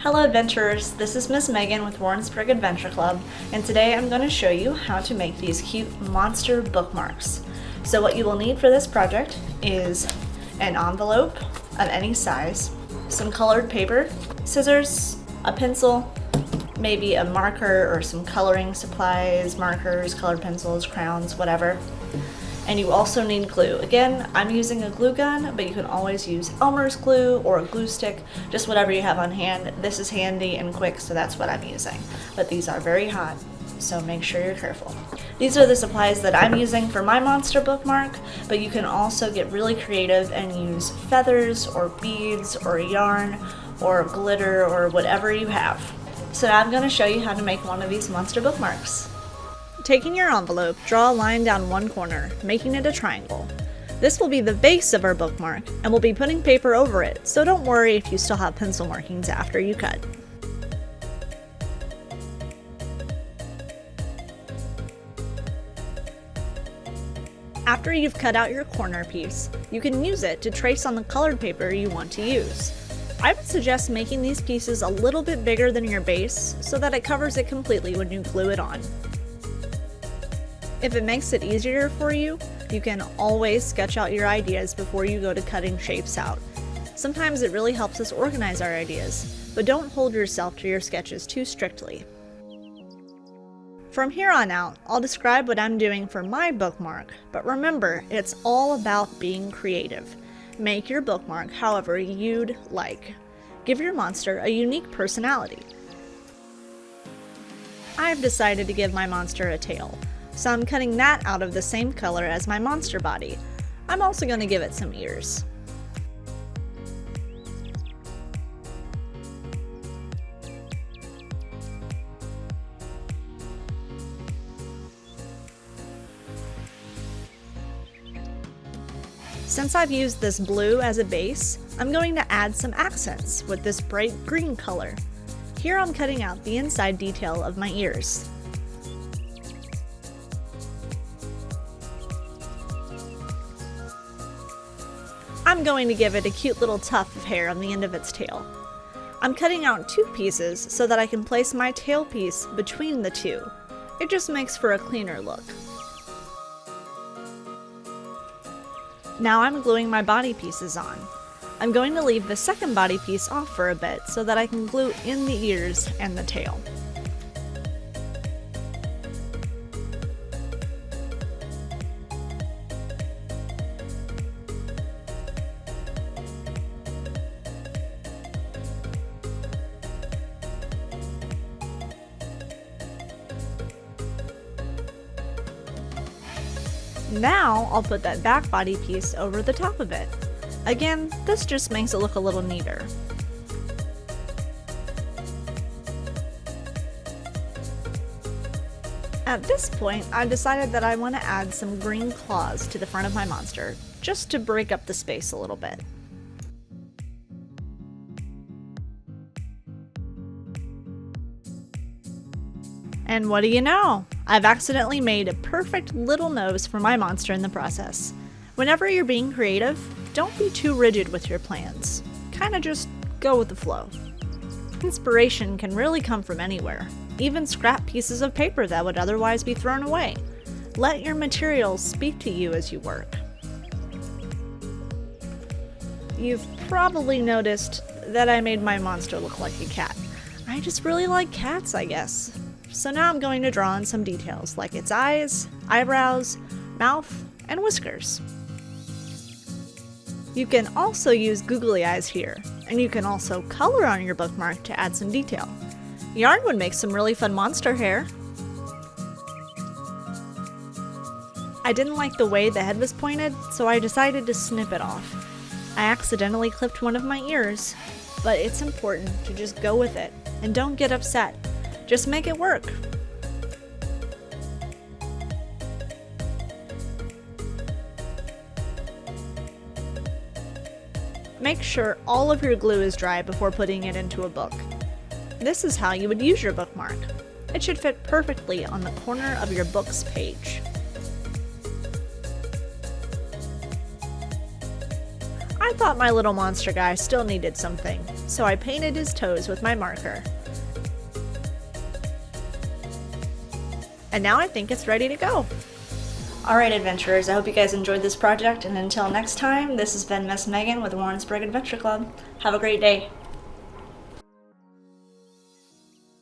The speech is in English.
Hello adventurers, this is Miss Megan with Warrensburg Adventure Club, and today I'm going to show you how to make these cute monster bookmarks. So what you will need for this project is an envelope of any size, some colored paper, scissors, a pencil, maybe a marker or some coloring supplies, markers, colored pencils, crayons, whatever. And you also need glue. Again, I'm using a glue gun, but you can always use Elmer's glue or a glue stick, just whatever you have on hand. This is handy and quick, so that's what I'm using. But these are very hot, so make sure you're careful. These are the supplies that I'm using for my monster bookmark, but you can also get really creative and use feathers or beads or yarn or glitter or whatever you have. So now I'm going to show you how to make one of these monster bookmarks. Taking your envelope, draw a line down one corner, making it a triangle. This will be the base of our bookmark, and we'll be putting paper over it, so don't worry if you still have pencil markings after you cut. After you've cut out your corner piece, you can use it to trace on the colored paper you want to use. I would suggest making these pieces a little bit bigger than your base so that it covers it completely when you glue it on. If it makes it easier for you, you can always sketch out your ideas before you go to cutting shapes out. Sometimes it really helps us organize our ideas, but don't hold yourself to your sketches too strictly. From here on out, I'll describe what I'm doing for my bookmark, but remember, it's all about being creative. Make your bookmark however you'd like. Give your monster a unique personality. I've decided to give my monster a tail, so I'm cutting that out of the same color as my monster body. I'm also going to give it some ears. Since I've used this blue as a base, I'm going to add some accents with this bright green color. Here I'm cutting out the inside detail of my ears. I'm going to give it a cute little tuft of hair on the end of its tail. I'm cutting out two pieces so that I can place my tail piece between the two. It just makes for a cleaner look. Now I'm gluing my body pieces on. I'm going to leave the second body piece off for a bit so that I can glue in the ears and the tail. Now I'll put that back body piece over the top of it. Again, this just makes it look a little neater. At this point, I decided that I want to add some green claws to the front of my monster, just to break up the space a little bit. And what do you know? I've accidentally made a perfect little nose for my monster in the process. Whenever you're being creative, don't be too rigid with your plans. Kinda just go with the flow. Inspiration can really come from anywhere, even scrap pieces of paper that would otherwise be thrown away. Let your materials speak to you as you work. You've probably noticed that I made my monster look like a cat. I just really like cats, I guess. So now I'm going to draw in some details like its eyes, eyebrows, mouth, and whiskers. You can also use googly eyes here, and you can also color on your bookmark to add some detail. Yarn would make some really fun monster hair. I didn't like the way the head was pointed, so I decided to snip it off. I accidentally clipped one of my ears, but it's important to just go with it, and don't get upset. Just make it work. Make sure all of your glue is dry before putting it into a book. This is how you would use your bookmark. It should fit perfectly on the corner of your book's page. I thought my little monster guy still needed something, so I painted his toes with my marker. And now I think it's ready to go. Alright adventurers, I hope you guys enjoyed this project, and until next time, this has been Miss Megan with Warrensburg Adventure Club. Have a great day.